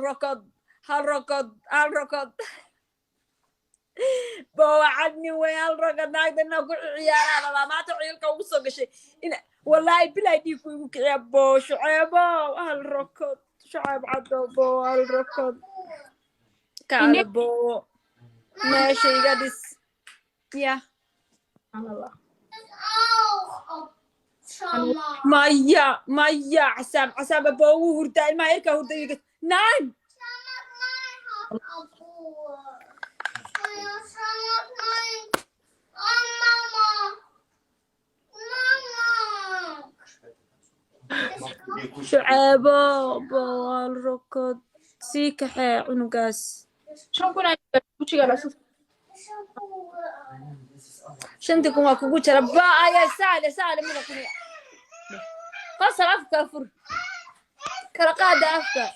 ركض هالركض بوعدني ويا الركض ناقد انه كل عيال انا ما تعيلك وصق شيء والله بلا ديك يا بو شعيبه هالركض شعيب عدو بو هالركض قال بو ماشي قدس يا الله مايا عسام بو هردا ما يركا هردا نعم شعيبه بو الركض سيكحي عنقاس شو كنا وشي قال شنتكم واكو جرى با يا سالة من الدنيا قصر افكار فر كلا قاعدة افكار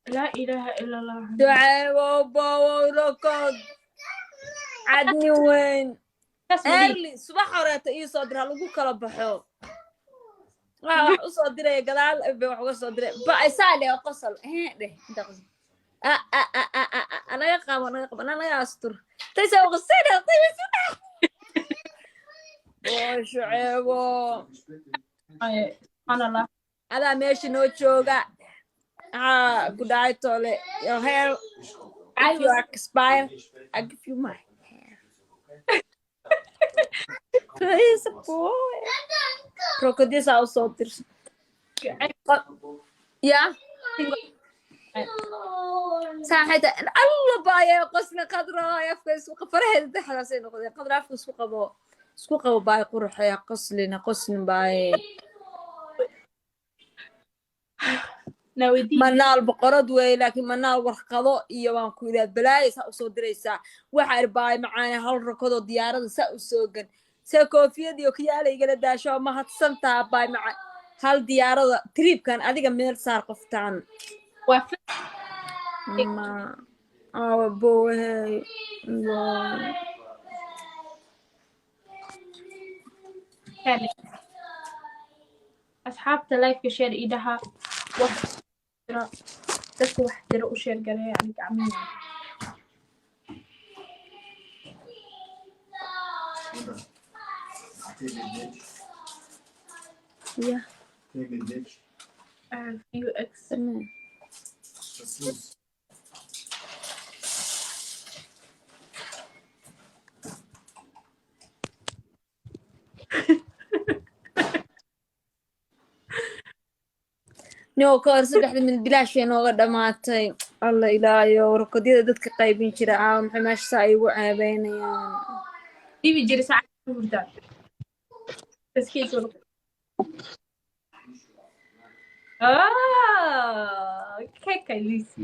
لا إله إلا الله دعاء وركض عدني وين ايرلي صباح هوريتا ii soo dira lagu kala baxo wax u soo diray gadaal bay wax uga soo diray ba ay saale qosol dheh inta qosol anaga qabo anaga astur taysa qosayda taysa oo shuceebo subhanallah ada meeshi noo jooga ku dhacay tole your hair I will expire I give you my hair please boy crocodile also tirs yeah ساحته الله باي قسنا قدره يفكس وقفره دحلا سي نقد قدره افكس اسكو قبو باي قرح يا قسلنا قسن باي ناودي منال بقرد وي لكن منال ورقدو iyo waan ku ila balaay sa soo direysa waxa irbaay macaan hal rakado diyaarada sa u soo gan sa koofiyad iyo kiyaale igala daasho ma hadsantaa baay macaan hal diyaarada tripkan adiga meel saar qoftaan ما بوهي أصحاب تلايف كشير إيدها dadka wax jira u sheer galay yani gacmihi yeah few x نو كورس دحد من بلاش inooga dhamaatay alla ilaayo warqadida dadka qaybin jira maxay meesha ay ugu caabeynayaan dibi jira saacad hurda taskiiso keka lisi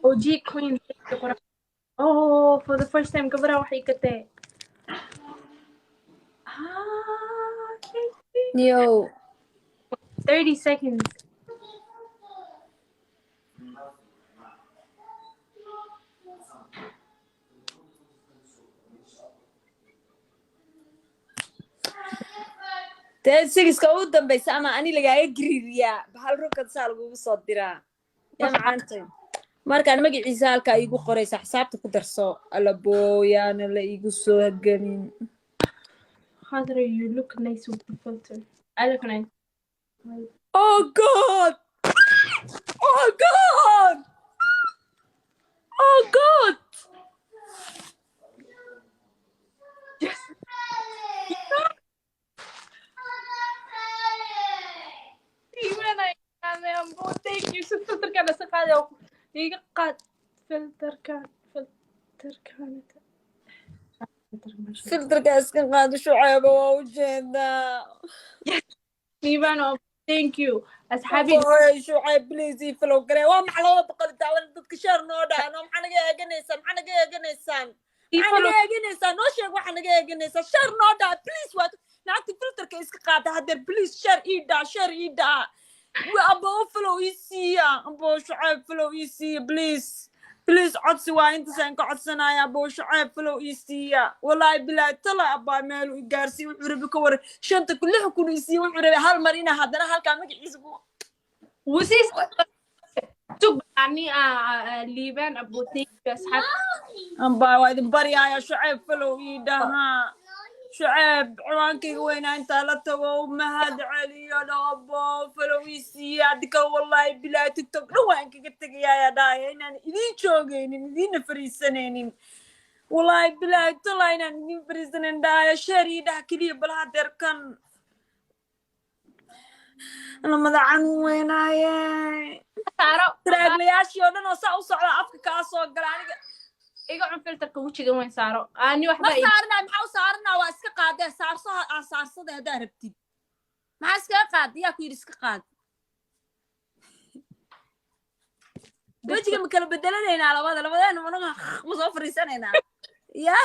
OG Queen oh for the first time gabadha waxay ka tahay yo 30 seconds sigiska u dambaysa ama ani lagaaga giriiriyaa bahal rukad saa lagugu soo diraa yaa macaantay markaan magaciisa halkaa iigu qoraysa xisaabta ku darso alla booyaana la iigu soo haganin Khadra, you look nice with the filter. I look nice. Oh god oh god oh god Yes. Even I am thank you so filter kana saqaday iga qaad filter kan filterka iska qaado shucayba waa u jeedaa Even thank you asxaabi shucayb please follow garee waa maxaa loo boqol daawan dadka share noo dhaano maxaa naga eeganaysaan noo sheeg waxa naga eeganaysaa share noo dhaa please waa naagta filterka iska qaada hadeer please share ii dhaa ابو فلو يسيا ابو شعيب فلو يسيا بليز عدسي وانت سان كعدسنا يا ابو شعيب فلو يسيا والله بلا طلع ابا ميلو يغارسي وحربي كور شنت كلها كون يسيا وحربي هل مرينا هادنا halka magaciisa وسيس تبعني ليبان أبو تيجي أصحاب amba waa idin baryaaya shucayb falow ii dhahaa shucayb cawaankayga weynaa intaa la tago mahad celiyo dhoobo falow ii siiya adika wallahi bilaa tiktok dhan waan kaga tegayaaya dhaaya inaan idiin joogaynin idiinna fariisanaynin wallahi bilaa tala inaan idiin fariisanan dhaaya sheer ii dhah keliya bal hadeerkan lamadacan weynaaye سارة taraaglayaashii oo dhan oo saa u socda afka kaa soo gala aniga إيجا عن فلتر كوتشي وين سارة أني ma واحدة saarnaa maxaa u saaranaa waa iska qaadee saarsada haddaa rabtid maxaa iskaga qaad yaa ku yidhi iska qaad wejiga ma kala bedelanaynaa labadeena managa ma soo fariisanaynaa ya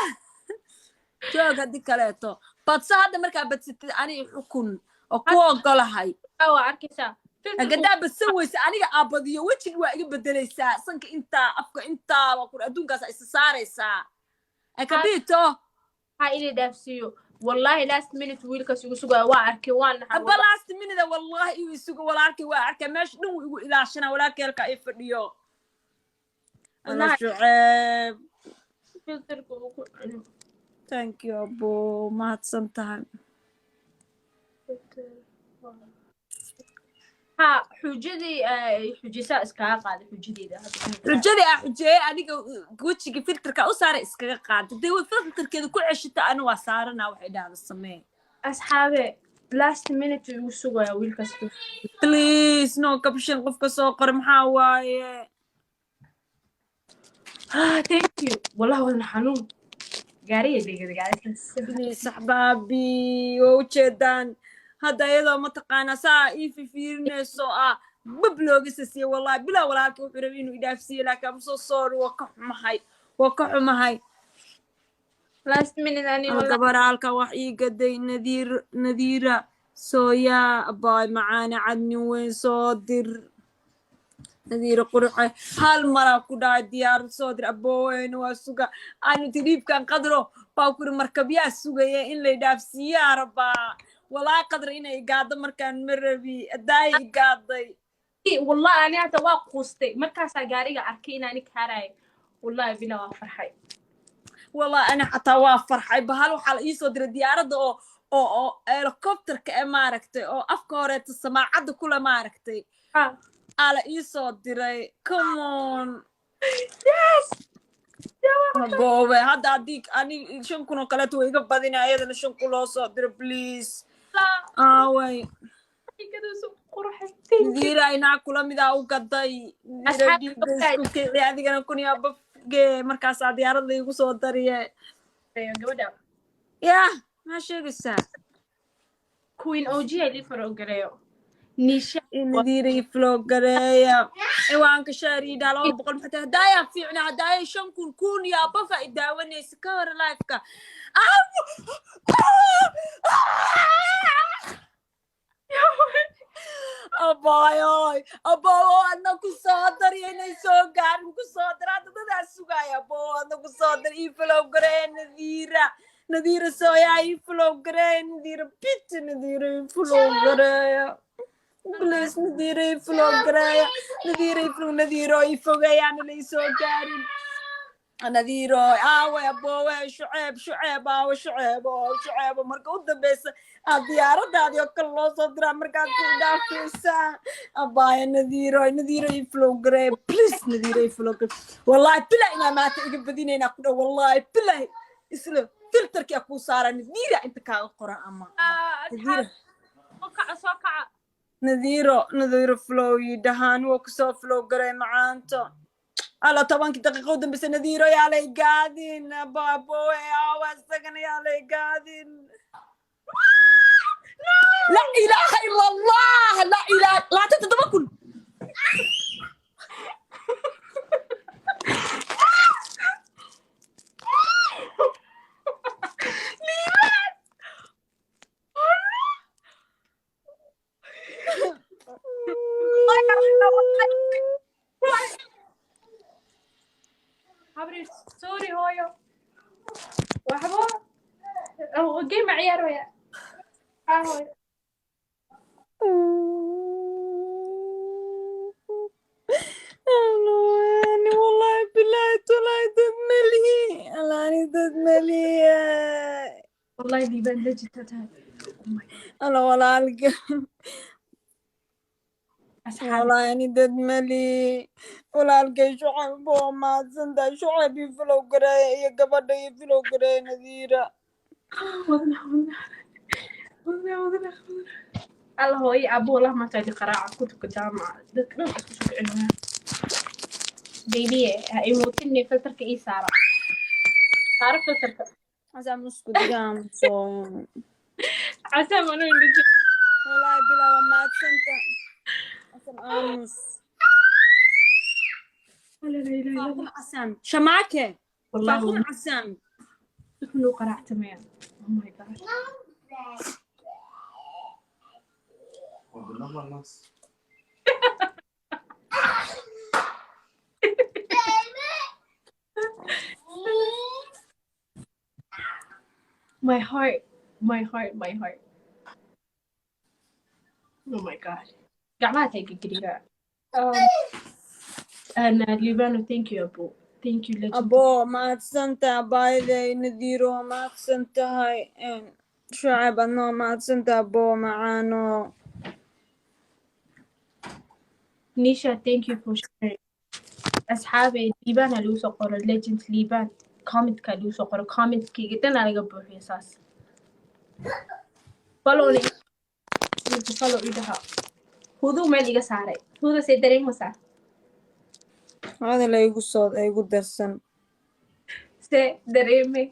joog haddii kaleeto badso hadda markaa badsatid aniga xukun oo ku ogolahay أو أركيسا agadaa badsan weysa aniga aabadiyo wejiga waa iga bedelaysaa sanka intaa afka intaa waa kur adduunkaasa isa saaraysaa akabito هاي اللي دافسيو والله last minute ويلك سوق وأركي وأنا aba last minute wallahi igu isugu walaalkay waa arkay meesha dhan wuu igu ilaashana walaalkay halka ay fadhiyo ana والله shuceeb فلتر thank you abo mahadsan tahay ها حجدي حجساء إسكاها قاعدة حجدي ده xujadii ah xujeeye aniga wejiga filterka u saaray iskaga qaada dee filterkeeda ku ceshita ana waa saarana waxay dhahda samee أصحابي last minute وسوق يا ويلك سوق please no caption qofka soo qor maxaa waaye thank you والله وأنا حنون قارية دي قاعدة please saxbaabi waa ujeedaan hadda iyadoo mataqaanaa saa ii fifiirinayso ah bab looga sasiye wallahi bilaa walaalka wuxuu rabay inuu idhaafsiiyo laakiin am soo sorry waa ka xumahay last minute أنا والله gabadha halka wax ii gaday nadiira sooyaa abaay macaane cadnin weyn soo dir nadiira quruxe hal maraa ku dhahay diyaar soo dir abooweyn waa suga aanu tiliibkan qadro baa kuri markabyaa sugaya in la idhaafsiiyaa rabaa والله قدر إنه يقعد مركان مربي أداي يقعد والله أنا حتى واقوستي مركز قارية أركينا أنا كهراي والله بلا وافرحي والله أنا حتى وافرحي بهالو حال يصدر الديارة أو هليكوبتر كأماركتي أو أفكارة السماع عد كل ماركتي على يصدر كمون يس بوبي هذا أديك أنا شنكون كلاتو يقبضينا أيضا شنكون صدر بليز لا وي كده سوق قرحي ديرا إنا كل مدا وقضي أصحاب ديرا هذه أنا كوني أبى مركز ديارة اللي يقصد دريه يا ما شو قصة كوين أوجي اللي فرق قريو نيشا نديري فلوق قرية إيوان كشاري دالو بقول حتى هدايا في عنا هدايا شون كون يا بفا إداوني سكور لايفكا أباي أنا كصادر يعني سوغان كصادر هذا ده سوغايا أنا كصادر يفلو قرية نذيرة سويا يفلو قرية نذيرة بيت نذيرة يفلو قرية بليس نذيرة يفلو قرية نذيرة يفوقيا أنا لي سوغارين نذيرة يا أبوي شعيب شعيب مركو دبس الديارة دادي وكل صدر مركا كودا فيسا أبايا نذيرة يفلو قريب بليس نذيرة يفلو قريب والله بلا إنا ما تقب بدينينا قد والله بلا إسلام فلتر كي أكو صارا نذيرة أنت كاقرا أما نذيرة سوكع نذيرة فلو يدهان وكسو فلو قريب معانتو على طبعا كنت دقيقة بس نذيرة يا لي قاعدين بابو يا واسقنا يا لي قاعدين لا إله إلا الله لا إله لا تتدبكن habri sorry hooyo waxba oo game ciyaaraya hooyo يعني والله بالله طلع دد ملهي الاني دد ملهي والله دي بان لجتها انا ولا القى اصحابي والله يعني دد ملي ولا القى شعب وما زندا شعب يفلو قراي يا قبض يفلو قراي نذيرة وضنا الله هو أبو والله ما تاجي قراءة كتب الجامعة ذكر شوف عنها بيبي يموتني فلترك إيه سارة عارف فلترك عشان مسكت جام صوم عسى ما نقول والله بلا وما تسنت عشان امس لا لا لا لا فاقوم عسام شماكه والله فاقوم عسام شنو قرأت تمام oh my god my heart oh my god قاعدة هيك قريبة أنا ليبانو thank you أبو thank you legend ابو ما تسنت بايدي نديرو ما تسنت هاي شعب انه ما تسنت ابو معانو نيشا thank you for sharing أصحابي ليبان لو سقر legend ليبان comment كلو سقر comment كي جدا على جنبه في أساس follow لي follow إيدها هذو ما لقى ساري هذا سيدرين مسا هذا اللي يقول صوت يقول درسن سيدرين